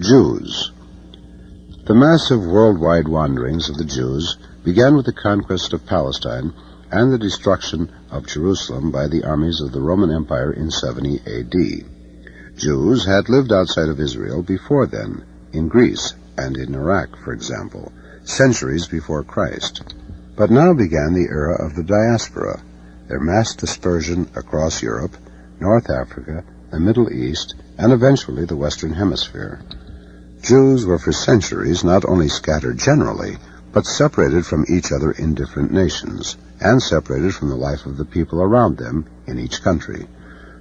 Jews. The massive worldwide wanderings of the Jews began with the conquest of Palestine and the destruction of Jerusalem by the armies of the Roman Empire in 70 A.D. Jews had lived outside of Israel before then, in Greece and in Iraq, for example, centuries before Christ. But now began the era of the diaspora, their mass dispersion across Europe, North Africa, the Middle East, and eventually the Western Hemisphere. Jews were for centuries not only scattered generally, but separated from each other in different nations, and separated from the life of the people around them in each country.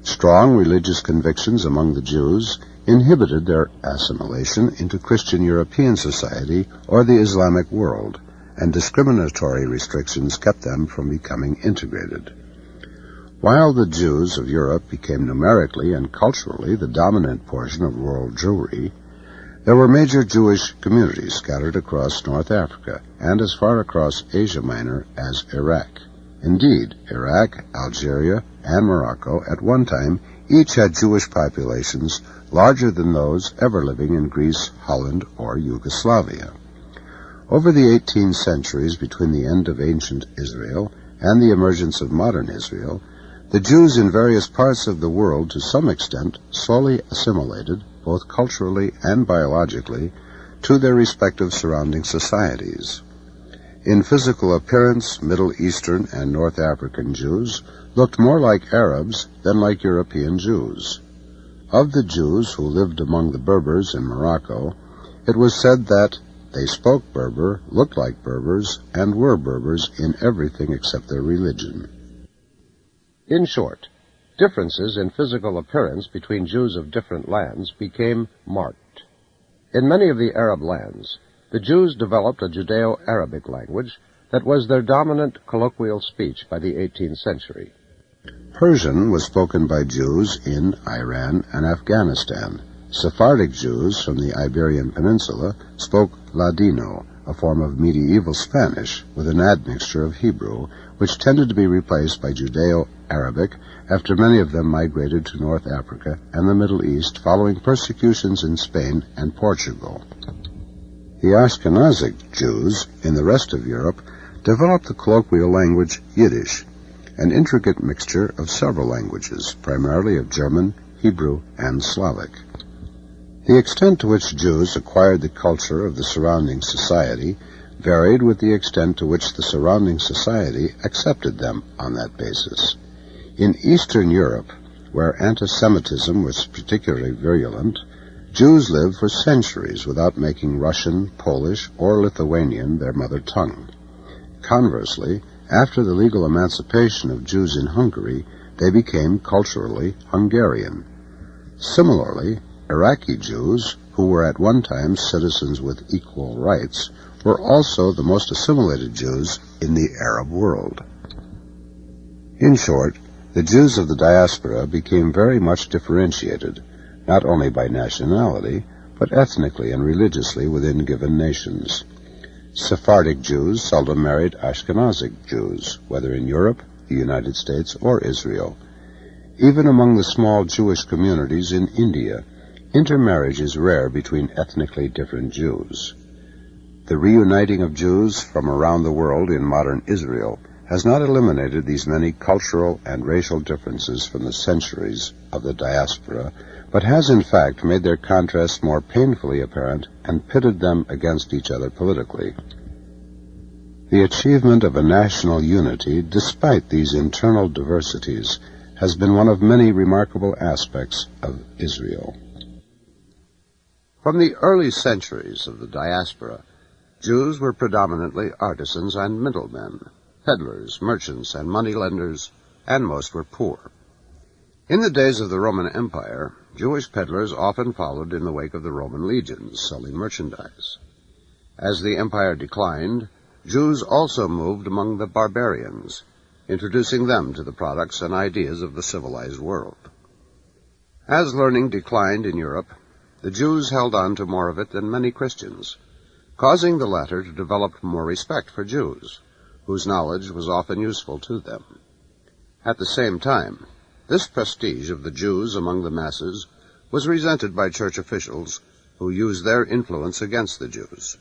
Strong religious convictions among the Jews inhibited their assimilation into Christian European society or the Islamic world, and discriminatory restrictions kept them from becoming integrated. While the Jews of Europe became numerically and culturally the dominant portion of world Jewry, there were major Jewish communities scattered across North Africa and as far across Asia Minor as Iraq. Indeed, Iraq, Algeria, and Morocco at one time each had Jewish populations larger than those ever living in Greece, Holland, or Yugoslavia. Over the 18 centuries between the end of ancient Israel and the emergence of modern Israel, the Jews in various parts of the world to some extent slowly assimilated, both culturally and biologically, to their respective surrounding societies. In physical appearance, Middle Eastern and North African Jews looked more like Arabs than like European Jews. Of the Jews who lived among the Berbers in Morocco, it was said that they spoke Berber, looked like Berbers, and were Berbers in everything except their religion. In short, differences in physical appearance between Jews of different lands became marked. In many of the Arab lands, the Jews developed a Judeo-Arabic language that was their dominant colloquial speech by the 18th century. Persian was spoken by Jews in Iran and Afghanistan. Sephardic Jews from the Iberian Peninsula spoke Ladino, a form of medieval Spanish with an admixture of Hebrew, which tended to be replaced by Judeo-Arabic after many of them migrated to North Africa and the Middle East following persecutions in Spain and Portugal. The Ashkenazic Jews in the rest of Europe developed the colloquial language Yiddish, an intricate mixture of several languages, primarily of German, Hebrew, and Slavic. The extent to which Jews acquired the culture of the surrounding society varied with the extent to which the surrounding society accepted them on that basis. In Eastern Europe, where anti-Semitism was particularly virulent, Jews lived for centuries without making Russian, Polish, or Lithuanian their mother tongue. Conversely, after the legal emancipation of Jews in Hungary, they became culturally Hungarian. Similarly, Iraqi Jews, who were at one time citizens with equal rights, were also the most assimilated Jews in the Arab world. In short, the Jews of the diaspora became very much differentiated, not only by nationality, but ethnically and religiously within given nations. Sephardic Jews seldom married Ashkenazic Jews, whether in Europe, the United States, or Israel. Even among the small Jewish communities in India, intermarriage is rare between ethnically different Jews. The reuniting of Jews from around the world in modern Israel has not eliminated these many cultural and racial differences from the centuries of the diaspora, but has in fact made their contrasts more painfully apparent and pitted them against each other politically. The achievement of a national unity, despite these internal diversities, has been one of many remarkable aspects of Israel. From the early centuries of the diaspora, Jews were predominantly artisans and middlemen, peddlers, merchants, and moneylenders, and most were poor. In the days of the Roman Empire, Jewish peddlers often followed in the wake of the Roman legions, selling merchandise. As the empire declined, Jews also moved among the barbarians, introducing them to the products and ideas of the civilized world. As learning declined in Europe, the Jews held on to more of it than many Christians, causing the latter to develop more respect for Jews, whose knowledge was often useful to them. At the same time, this prestige of the Jews among the masses was resented by church officials, who used their influence against the Jews.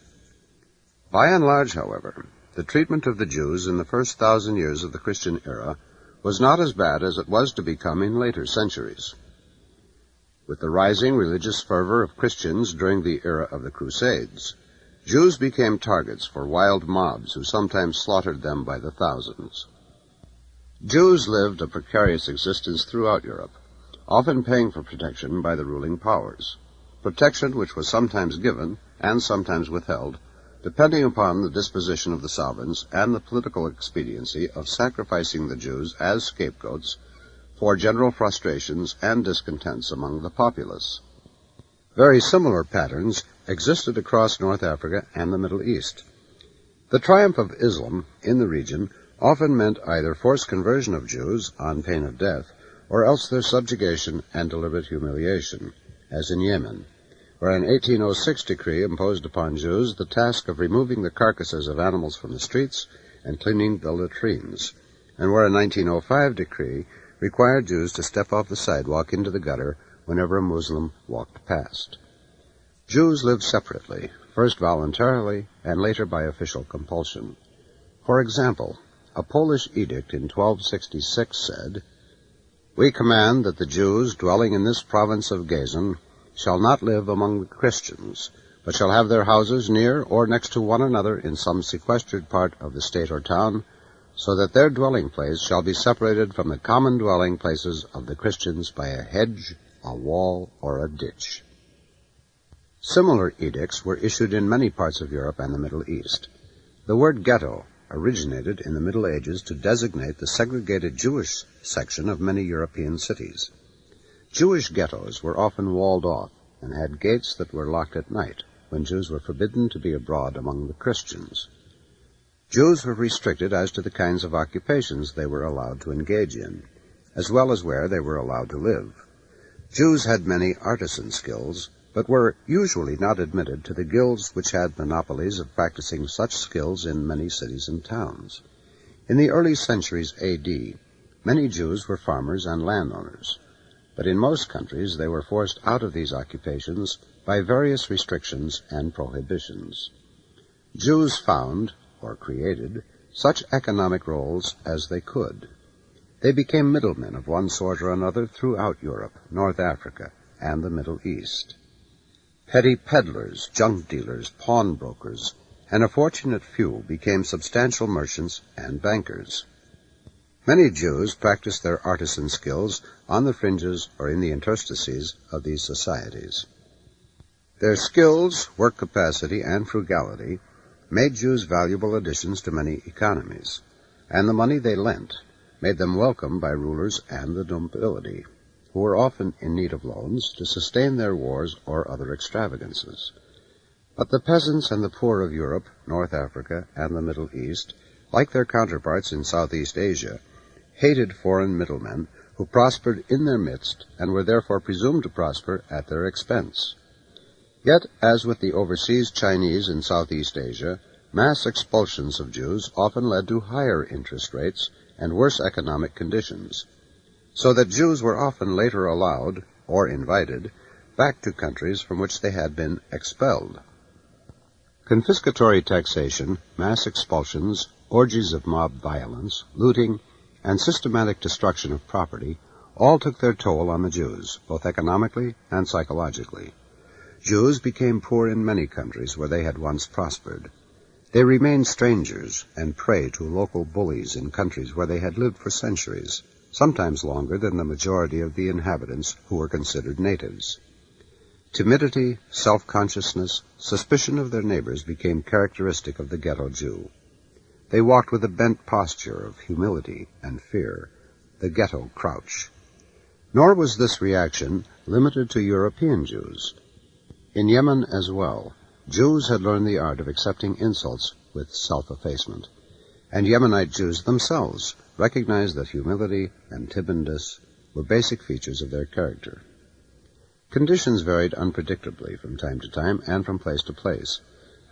By and large, however, the treatment of the Jews in the first 1,000 years of the Christian era was not as bad as it was to become in later centuries. With the rising religious fervor of Christians during the era of the Crusades, Jews became targets for wild mobs who sometimes slaughtered them by the thousands. Jews lived a precarious existence throughout Europe, often paying for protection by the ruling powers, protection which was sometimes given and sometimes withheld, depending upon the disposition of the sovereigns and the political expediency of sacrificing the Jews as scapegoats for general frustrations and discontents among the populace. Very similar patterns existed across North Africa and the Middle East. The triumph of Islam in the region often meant either forced conversion of Jews on pain of death, or else their subjugation and deliberate humiliation, as in Yemen, where an 1806 decree imposed upon Jews the task of removing the carcasses of animals from the streets and cleaning the latrines, and where a 1905 decree required Jews to step off the sidewalk into the gutter whenever a Muslim walked past. Jews lived separately, first voluntarily and later by official compulsion. For example, a Polish edict in 1266 said, "We command that the Jews dwelling in this province of Gazan shall not live among the Christians, but shall have their houses near or next to one another in some sequestered part of the state or town, so that their dwelling place shall be separated from the common dwelling places of the Christians by a hedge, a wall, or a ditch." Similar edicts were issued in many parts of Europe and the Middle East. The word ghetto originated in the Middle Ages to designate the segregated Jewish section of many European cities. Jewish ghettos were often walled off and had gates that were locked at night, when Jews were forbidden to be abroad among the Christians. Jews were restricted as to the kinds of occupations they were allowed to engage in, as well as where they were allowed to live. Jews had many artisan skills, but were usually not admitted to the guilds which had monopolies of practicing such skills in many cities and towns. In the early centuries A.D., many Jews were farmers and landowners, but in most countries they were forced out of these occupations by various restrictions and prohibitions. Jews found, or created, such economic roles as they could. They became middlemen of one sort or another throughout Europe, North Africa, and the Middle East. Petty peddlers, junk dealers, pawnbrokers, and a fortunate few became substantial merchants and bankers. Many Jews practiced their artisan skills on the fringes or in the interstices of these societies. Their skills, work capacity, and frugality made Jews valuable additions to many economies, and the money they lent made them welcome by rulers and the nobility, who were often in need of loans to sustain their wars or other extravagances. But the peasants and the poor of Europe, North Africa, and the Middle East, like their counterparts in Southeast Asia, hated foreign middlemen who prospered in their midst and were therefore presumed to prosper at their expense. Yet, as with the overseas Chinese in Southeast Asia, mass expulsions of Jews often led to higher interest rates and worse economic conditions, so that Jews were often later allowed, or invited, back to countries from which they had been expelled. Confiscatory taxation, mass expulsions, orgies of mob violence, looting, and systematic destruction of property all took their toll on the Jews, both economically and psychologically. Jews became poor in many countries where they had once prospered. They remained strangers and prey to local bullies in countries where they had lived for centuries, sometimes longer than the majority of the inhabitants who were considered natives. Timidity, self-consciousness, suspicion of their neighbors became characteristic of the ghetto Jew. They walked with a bent posture of humility and fear, the ghetto crouch. Nor was this reaction limited to European Jews. In Yemen as well, Jews had learned the art of accepting insults with self-effacement, and Yemenite Jews themselves recognized that humility and timidness were basic features of their character. Conditions varied unpredictably from time to time and from place to place,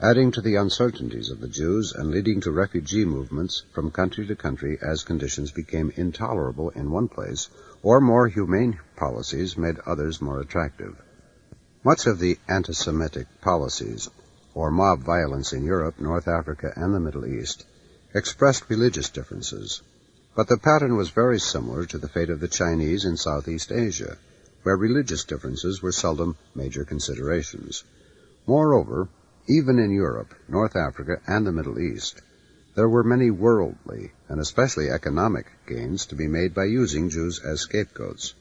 adding to the uncertainties of the Jews and leading to refugee movements from country to country as conditions became intolerable in one place or more humane policies made others more attractive. Much of the anti-Semitic policies, or mob violence in Europe, North Africa, and the Middle East, expressed religious differences, but the pattern was very similar to the fate of the Chinese in Southeast Asia, where religious differences were seldom major considerations. Moreover, even in Europe, North Africa, and the Middle East, there were many worldly, and especially economic, gains to be made by using Jews as scapegoats,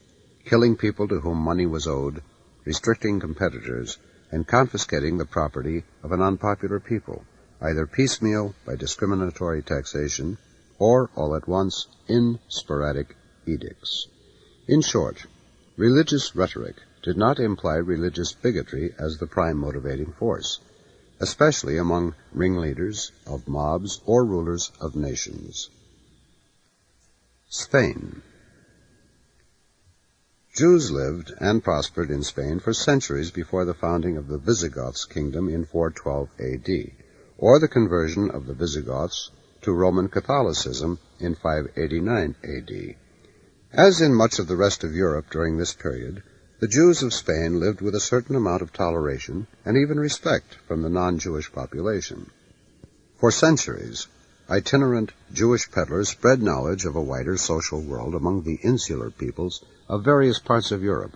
killing people to whom money was owed, restricting competitors, and confiscating the property of an unpopular people, either piecemeal by discriminatory taxation, or all at once in sporadic edicts. In short, religious rhetoric did not imply religious bigotry as the prime motivating force, especially among ringleaders of mobs or rulers of nations. Spain. Jews lived and prospered in Spain for centuries before the founding of the Visigoths' kingdom in 412 AD, or the conversion of the Visigoths to Roman Catholicism in 589 AD. As in much of the rest of Europe during this period, the Jews of Spain lived with a certain amount of toleration and even respect from the non-Jewish population. For centuries, itinerant Jewish peddlers spread knowledge of a wider social world among the insular peoples of various parts of Europe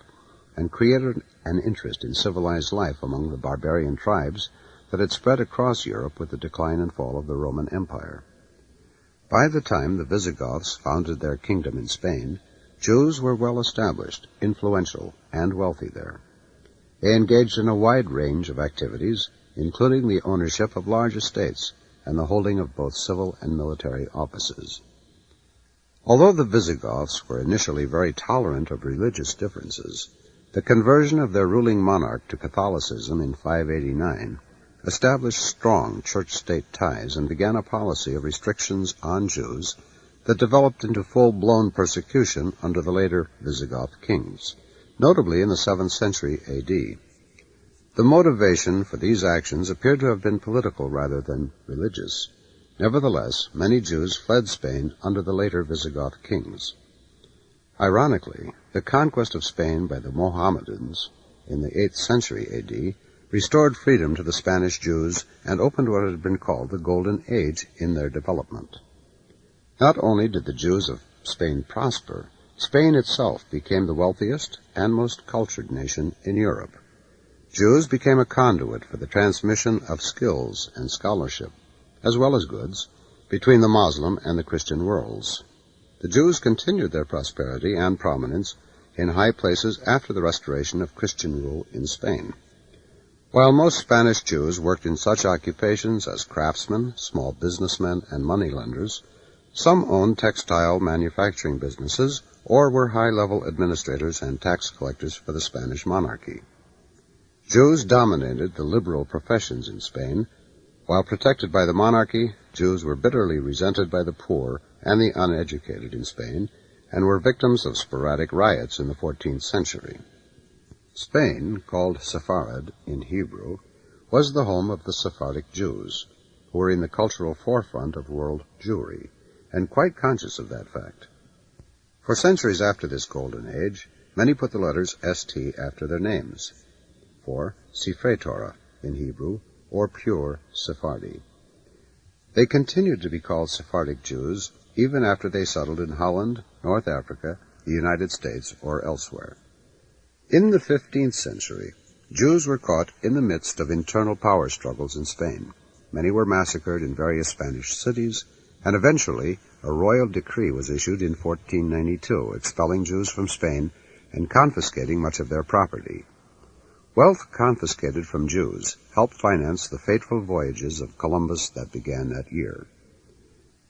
and created an interest in civilized life among the barbarian tribes that had spread across Europe with the decline and fall of the Roman Empire. By the time the Visigoths founded their kingdom in Spain, Jews were well established, influential, and wealthy there. They engaged in a wide range of activities, including the ownership of large estates and the holding of both civil and military offices. Although the Visigoths were initially very tolerant of religious differences, the conversion of their ruling monarch to Catholicism in 589 established strong church-state ties and began a policy of restrictions on Jews that developed into full-blown persecution under the later Visigoth kings, notably in the 7th century A.D. The motivation for these actions appeared to have been political rather than religious. Nevertheless, many Jews fled Spain under the later Visigoth kings. Ironically, the conquest of Spain by the Mohammedans in the 8th century A.D. restored freedom to the Spanish Jews and opened what had been called the Golden Age in their development. Not only did the Jews of Spain prosper, Spain itself became the wealthiest and most cultured nation in Europe. Jews became a conduit for the transmission of skills and scholarship, as well as goods, between the Muslim and the Christian worlds. The Jews continued their prosperity and prominence in high places after the restoration of Christian rule in Spain. While most Spanish Jews worked in such occupations as craftsmen, small businessmen, and moneylenders, some owned textile manufacturing businesses or were high-level administrators and tax collectors for the Spanish monarchy. Jews dominated the liberal professions in Spain. While protected by the monarchy, Jews were bitterly resented by the poor and the uneducated in Spain and were victims of sporadic riots in the 14th century. Spain, called Sepharad in Hebrew, was the home of the Sephardic Jews, who were in the cultural forefront of world Jewry, and quite conscious of that fact. For centuries after this golden age, many put the letters ST after their names, for Sifrei Torah in Hebrew, or pure Sephardi. They continued to be called Sephardic Jews even after they settled in Holland, North Africa, the United States, or elsewhere. In the 15th century, Jews were caught in the midst of internal power struggles in Spain. Many were massacred in various Spanish cities, and eventually a royal decree was issued in 1492, expelling Jews from Spain and confiscating much of their property. Wealth confiscated from Jews helped finance the fateful voyages of Columbus that began that year.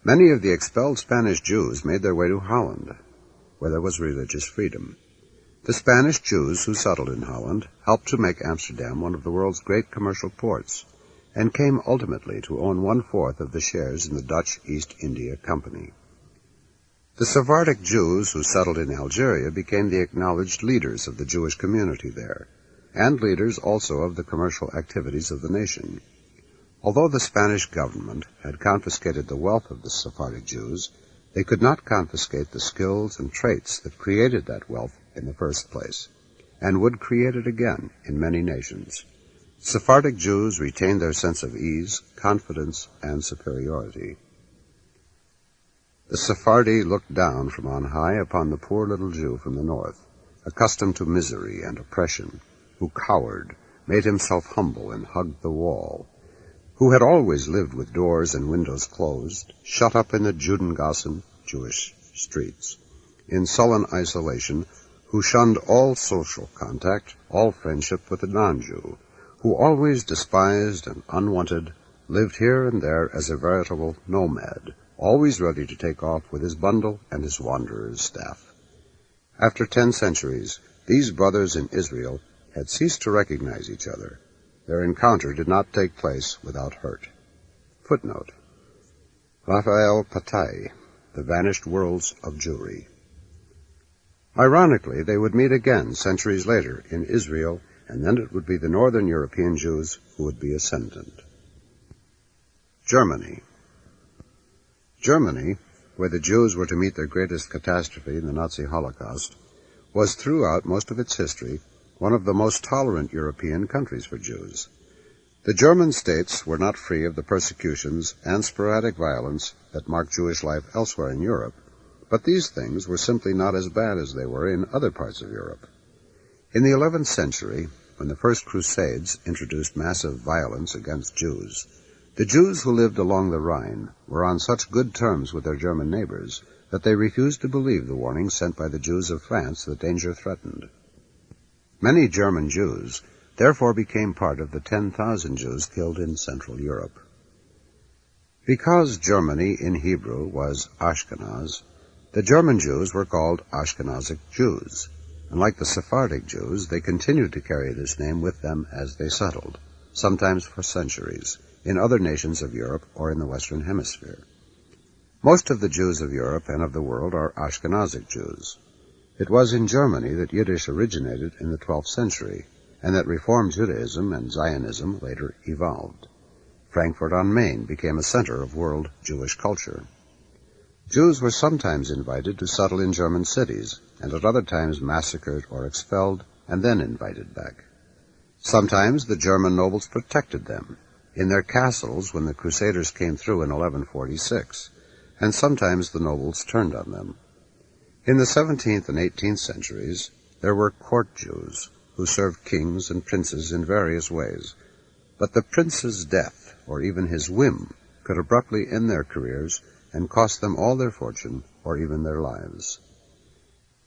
Many of the expelled Spanish Jews made their way to Holland, where there was religious freedom. The Spanish Jews who settled in Holland helped to make Amsterdam one of the world's great commercial ports, and came ultimately to own 1/4 of the shares in the Dutch East India Company. The Sephardic Jews who settled in Algeria became the acknowledged leaders of the Jewish community there, and leaders also of the commercial activities of the nation. Although the Spanish government had confiscated the wealth of the Sephardic Jews, they could not confiscate the skills and traits that created that wealth in the first place, and would create it again in many nations. Sephardic Jews retained their sense of ease, confidence, and superiority. The Sephardi looked down from on high upon the poor little Jew from the north, accustomed to misery and oppression, who cowered, made himself humble, and hugged the wall, who had always lived with doors and windows closed, shut up in the Judengassen, Jewish streets, in sullen isolation, who shunned all social contact, all friendship with the non-Jew, who always despised and unwanted, lived here and there as a veritable nomad, always ready to take off with his bundle and his wanderer's staff. After 10 centuries, these brothers in Israel had ceased to recognize each other. Their encounter did not take place without hurt. Footnote: Raphael Patai, The Vanished Worlds of Jewry. Ironically, they would meet again centuries later in Israel, and then it would be the northern European Jews who would be ascendant. Germany. Germany, where the Jews were to meet their greatest catastrophe in the Nazi Holocaust, was throughout most of its history one of the most tolerant European countries for Jews. The German states were not free of the persecutions and sporadic violence that marked Jewish life elsewhere in Europe, but these things were simply not as bad as they were in other parts of Europe. In the 11th century, when the First Crusades introduced massive violence against Jews, the Jews who lived along the Rhine were on such good terms with their German neighbors that they refused to believe the warnings sent by the Jews of France that danger threatened. Many German Jews therefore became part of the 10,000 Jews killed in Central Europe. Because Germany in Hebrew was Ashkenaz, the German Jews were called Ashkenazic Jews, and like the Sephardic Jews, they continued to carry this name with them as they settled, sometimes for centuries, in other nations of Europe or in the Western Hemisphere. Most of the Jews of Europe and of the world are Ashkenazic Jews. It was in Germany that Yiddish originated in the 12th century, and that Reform Judaism and Zionism later evolved. Frankfurt on Main became a center of world Jewish culture. Jews were sometimes invited to settle in German cities, and at other times massacred or expelled, and then invited back. Sometimes the German nobles protected them in their castles when the Crusaders came through in 1146, and sometimes the nobles turned on them. In the 17th and 18th centuries, there were court Jews who served kings and princes in various ways, but the prince's death, or even his whim, could abruptly end their careers and cost them all their fortune or even their lives.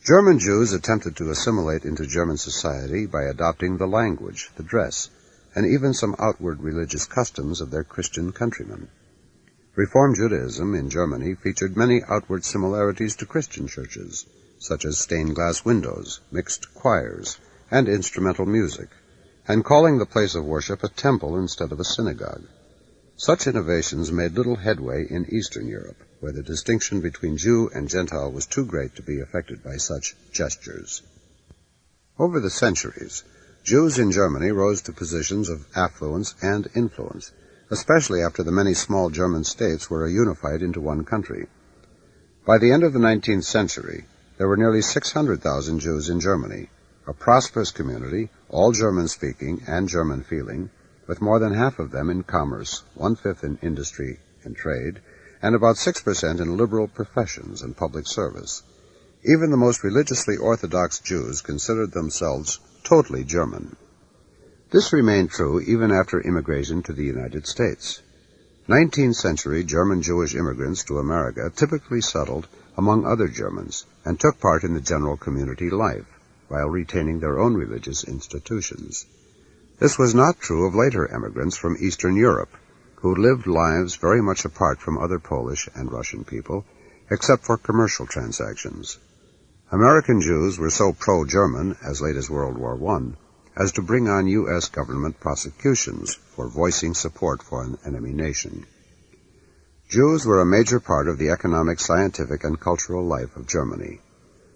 German Jews attempted to assimilate into German society by adopting the language, the dress, and even some outward religious customs of their Christian countrymen. Reform Judaism in Germany featured many outward similarities to Christian churches, such as stained glass windows, mixed choirs, and instrumental music, and calling the place of worship a temple instead of a synagogue. Such innovations made little headway in Eastern Europe, where the distinction between Jew and Gentile was too great to be affected by such gestures. Over the centuries, Jews in Germany rose to positions of affluence and influence, especially after the many small German states were unified into one country. By the end of the 19th century, there were nearly 600,000 Jews in Germany, a prosperous community, all German-speaking and German-feeling, with more than half of them in commerce, 1/5 in industry and trade, and about 6% in liberal professions and public service. Even the most religiously orthodox Jews considered themselves totally German. This remained true even after immigration to the United States. 19th century German Jewish immigrants to America typically settled among other Germans and took part in the general community life, while retaining their own religious institutions. This was not true of later immigrants from Eastern Europe, who lived lives very much apart from other Polish and Russian people, except for commercial transactions. American Jews were so pro-German, as late as World War I, as to bring on U.S. government prosecutions for voicing support for an enemy nation. Jews were a major part of the economic, scientific, and cultural life of Germany.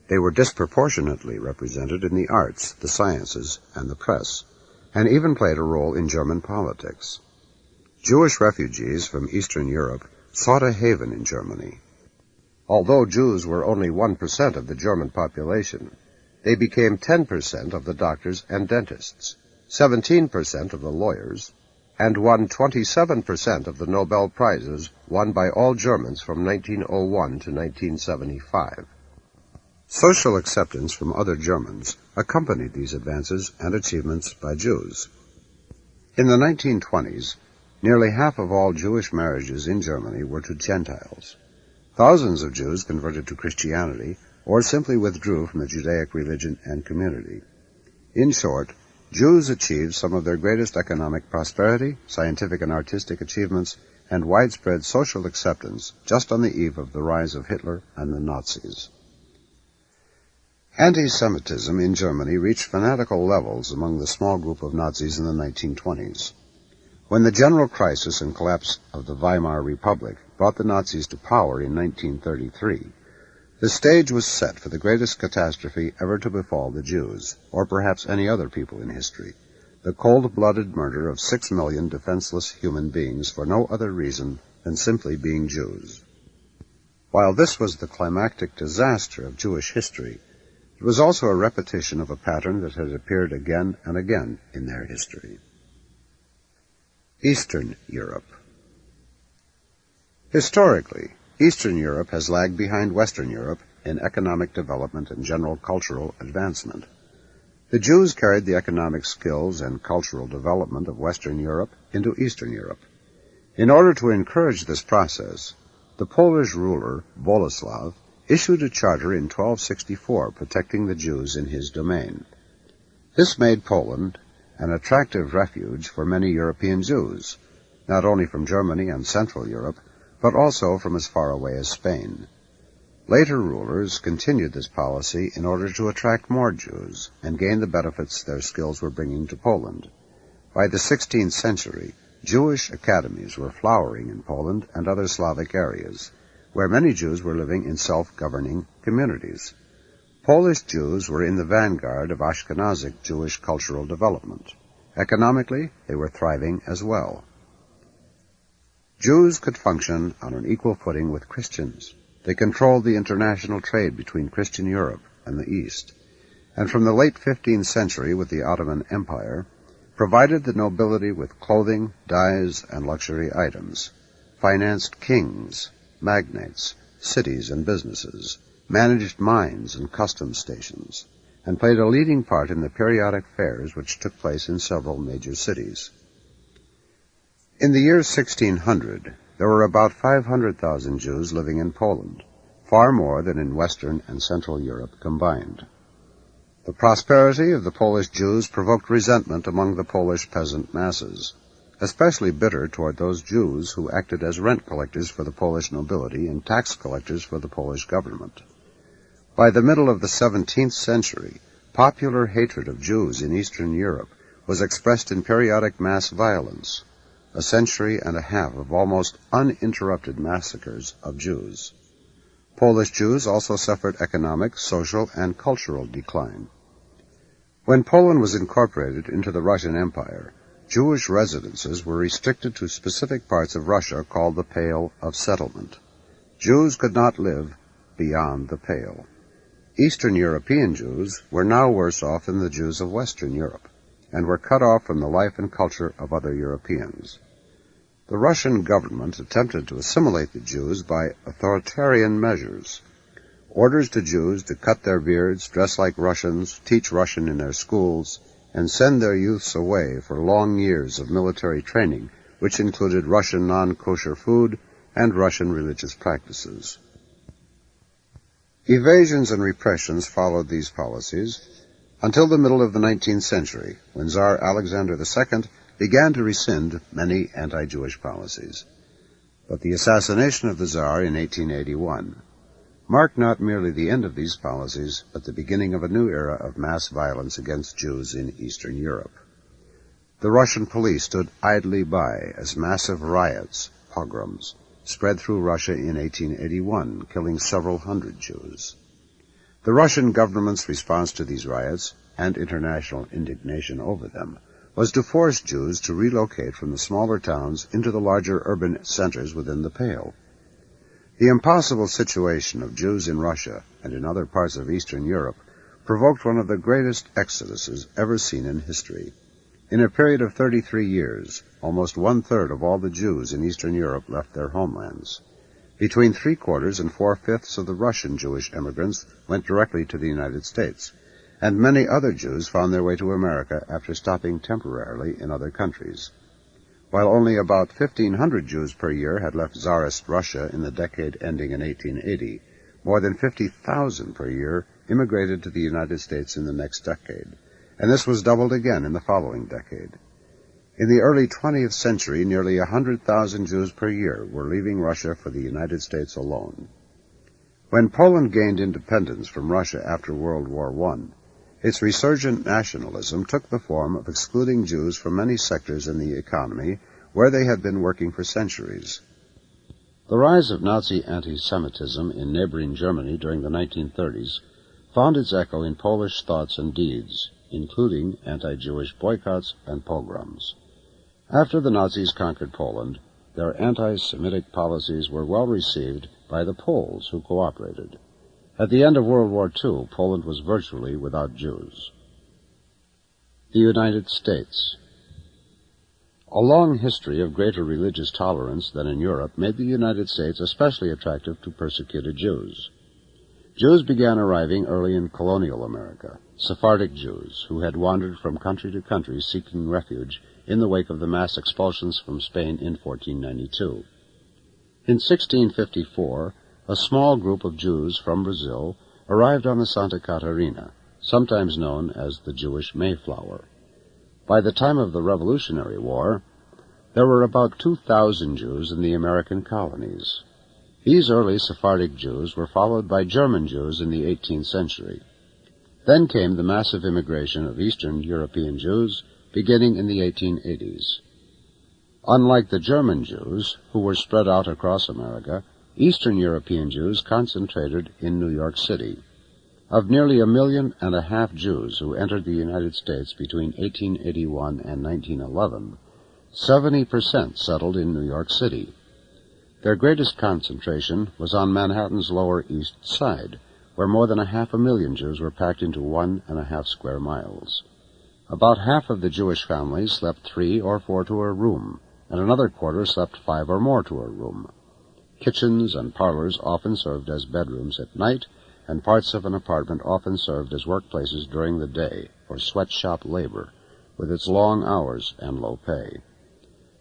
They were disproportionately represented in the arts, the sciences, and the press, and even played a role in German politics. Jewish refugees from Eastern Europe sought a haven in Germany. Although Jews were only 1% of the German population, They became 10% of the doctors and dentists, 17% of the lawyers, and won 27% of the Nobel Prizes won by all Germans from 1901 to 1975. Social acceptance from other Germans accompanied these advances and achievements by Jews. In the 1920s, nearly half of all Jewish marriages in Germany were to Gentiles. Thousands of Jews converted to Christianity or simply withdrew from the Judaic religion and community. In short, Jews achieved some of their greatest economic prosperity, scientific and artistic achievements, and widespread social acceptance just on the eve of the rise of Hitler and the Nazis. Anti-Semitism in Germany reached fanatical levels among the small group of Nazis in the 1920s. When the general crisis and collapse of the Weimar Republic brought the Nazis to power in 1933, the stage was set for the greatest catastrophe ever to befall the Jews, or perhaps any other people in history, the cold-blooded murder of 6 million defenseless human beings for no other reason than simply being Jews. While this was the climactic disaster of Jewish history, it was also a repetition of a pattern that had appeared again and again in their history. Eastern Europe. Historically, Eastern Europe has lagged behind Western Europe in economic development and general cultural advancement. The Jews carried the economic skills and cultural development of Western Europe into Eastern Europe. In order to encourage this process, the Polish ruler, Boleslav, issued a charter in 1264 protecting the Jews in his domain. This made Poland an attractive refuge for many European Jews, not only from Germany and Central Europe, but also from as far away as Spain. Later rulers continued this policy in order to attract more Jews and gain the benefits their skills were bringing to Poland. By the 16th century, Jewish academies were flowering in Poland and other Slavic areas, where many Jews were living in self-governing communities. Polish Jews were in the vanguard of Ashkenazic Jewish cultural development. Economically, they were thriving as well. Jews could function on an equal footing with Christians. They controlled the international trade between Christian Europe and the East, and from the late 15th century with the Ottoman Empire, provided the nobility with clothing, dyes, and luxury items, financed kings, magnates, cities, and businesses, managed mines and customs stations, and played a leading part in the periodic fairs which took place in several major cities. In the year 1600, there were about 500,000 Jews living in Poland, far more than in Western and Central Europe combined. The prosperity of the Polish Jews provoked resentment among the Polish peasant masses, especially bitter toward those Jews who acted as rent collectors for the Polish nobility and tax collectors for the Polish government. By the middle of the 17th century, popular hatred of Jews in Eastern Europe was expressed in periodic mass violence, a century and a half of almost uninterrupted massacres of Jews. Polish Jews also suffered economic, social, and cultural decline. When Poland was incorporated into the Russian Empire, Jewish residences were restricted to specific parts of Russia called the Pale of Settlement. Jews could not live beyond the Pale. Eastern European Jews were now worse off than the Jews of Western Europe, and were cut off from the life and culture of other Europeans. The Russian government attempted to assimilate the Jews by authoritarian measures. Orders to Jews to cut their beards, dress like Russians, teach Russian in their schools, and send their youths away for long years of military training, which included Russian non-kosher food and Russian religious practices. Evasions and repressions followed these policies until the middle of the 19th century, when Tsar Alexander II began to rescind many anti-Jewish policies. But the assassination of the Tsar in 1881 marked not merely the end of these policies, but the beginning of a new era of mass violence against Jews in Eastern Europe. The Russian police stood idly by as massive riots, pogroms, spread through Russia in 1881, killing several hundred Jews. The Russian government's response to these riots, and international indignation over them, was to force Jews to relocate from the smaller towns into the larger urban centers within the Pale. The impossible situation of Jews in Russia and in other parts of Eastern Europe provoked one of the greatest exoduses ever seen in history. In a period of 33 years, almost one-third of all the Jews in Eastern Europe left their homelands. Between three-quarters and four-fifths of the Russian Jewish immigrants went directly to the United States, and many other Jews found their way to America after stopping temporarily in other countries. While only about 1,500 Jews per year had left Tsarist Russia in the decade ending in 1880, more than 50,000 per year immigrated to the United States in the next decade, and this was doubled again in the following decade. In the early 20th century, nearly 100,000 Jews per year were leaving Russia for the United States alone. When Poland gained independence from Russia after World War I, its resurgent nationalism took the form of excluding Jews from many sectors in the economy where they had been working for centuries. The rise of Nazi anti-Semitism in neighboring Germany during the 1930s found its echo in Polish thoughts and deeds, including anti-Jewish boycotts and pogroms. After the Nazis conquered Poland, their anti-Semitic policies were well received by the Poles who cooperated. At the end of World War II, Poland was virtually without Jews. The United States. A long history of greater religious tolerance than in Europe made the United States especially attractive to persecuted Jews. Jews began arriving early in colonial America, Sephardic Jews who had wandered from country to country seeking refuge in the wake of the mass expulsions from Spain in 1492. In 1654, a small group of Jews from Brazil arrived on the Santa Catarina, sometimes known as the Jewish Mayflower. By the time of the Revolutionary War, there were about 2,000 Jews in the American colonies. These early Sephardic Jews were followed by German Jews in the 18th century. Then came the massive immigration of Eastern European Jews, beginning in the 1880s. Unlike the German Jews, who were spread out across America, Eastern European Jews concentrated in New York City. Of nearly 1.5 million Jews who entered the United States between 1881 and 1911, 70% settled in New York City. Their greatest concentration was on Manhattan's Lower East Side, where more than 500,000 Jews were packed into 1.5 square miles. About half of the Jewish families slept 3 or 4 to a room, and another quarter slept 5 or more to a room. Kitchens and parlors often served as bedrooms at night, and parts of an apartment often served as workplaces during the day for sweatshop labor, with its long hours and low pay.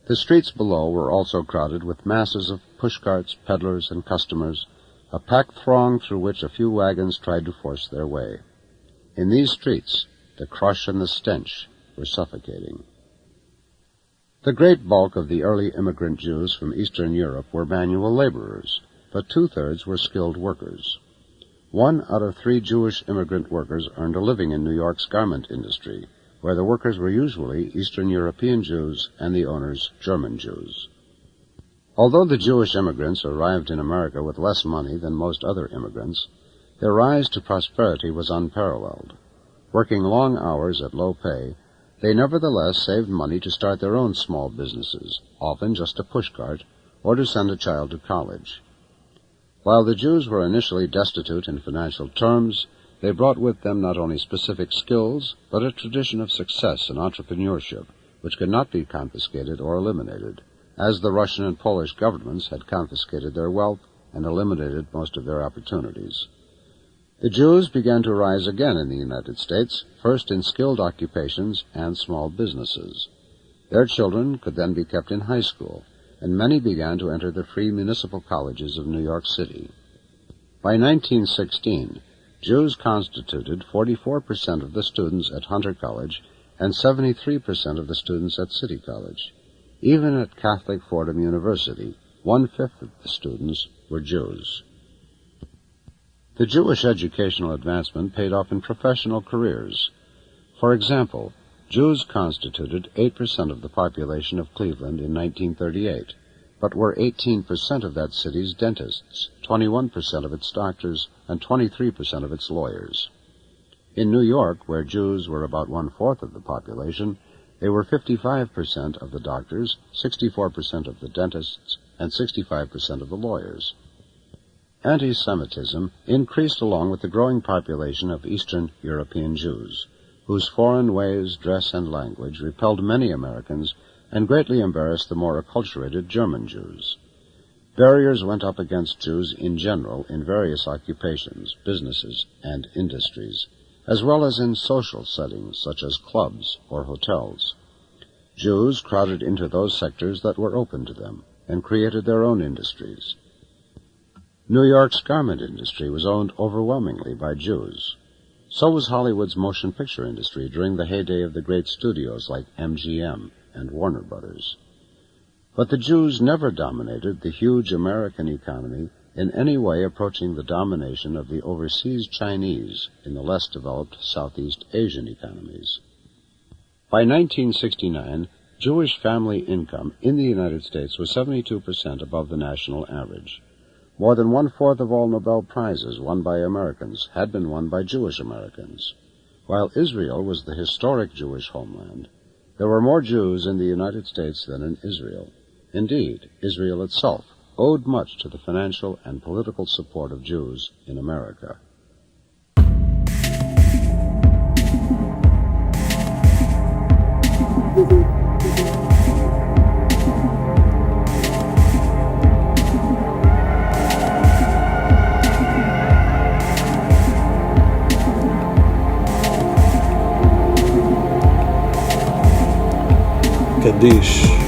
The streets below were also crowded with masses of pushcarts, peddlers, and customers, a packed throng through which a few wagons tried to force their way. In these streets, the crush and the stench were suffocating. The great bulk of the early immigrant Jews from Eastern Europe were manual laborers, but 2/3 were skilled workers. 1 out of 3 Jewish immigrant workers earned a living in New York's garment industry, where the workers were usually Eastern European Jews and the owners German Jews. Although the Jewish immigrants arrived in America with less money than most other immigrants, their rise to prosperity was unparalleled. Working long hours at low pay, they nevertheless saved money to start their own small businesses, often just a pushcart, or to send a child to college. While the Jews were initially destitute in financial terms, they brought with them not only specific skills, but a tradition of success and entrepreneurship, which could not be confiscated or eliminated, as the Russian and Polish governments had confiscated their wealth and eliminated most of their opportunities. The Jews began to rise again in the United States, first in skilled occupations and small businesses. Their children could then be kept in high school, and many began to enter the free municipal colleges of New York City. By 1916, Jews constituted 44% of the students at Hunter College and 73% of the students at City College. Even at Catholic Fordham University, 1/5 of the students were Jews. The Jewish educational advancement paid off in professional careers. For example, Jews constituted 8% of the population of Cleveland in 1938, but were 18% of that city's dentists, 21% of its doctors, and 23% of its lawyers. In New York, where Jews were about 1/4 of the population, they were 55% of the doctors, 64% of the dentists, and 65% of the lawyers. Anti-Semitism increased along with the growing population of Eastern European Jews, whose foreign ways, dress, and language repelled many Americans and greatly embarrassed the more acculturated German Jews. Barriers went up against Jews in general in various occupations, businesses, and industries, as well as in social settings such as clubs or hotels. Jews crowded into those sectors that were open to them and created their own industries. New York's garment industry was owned overwhelmingly by Jews. So was Hollywood's motion picture industry during the heyday of the great studios like MGM and Warner Brothers. But the Jews never dominated the huge American economy in any way approaching the domination of the overseas Chinese in the less developed Southeast Asian economies. By 1969, Jewish family income in the United States was 72% above the national average. More than one-fourth of all Nobel Prizes won by Americans had been won by Jewish Americans. While Israel was the historic Jewish homeland, there were more Jews in the United States than in Israel. Indeed, Israel itself owed much to the financial and political support of Jews in America. Kaddish.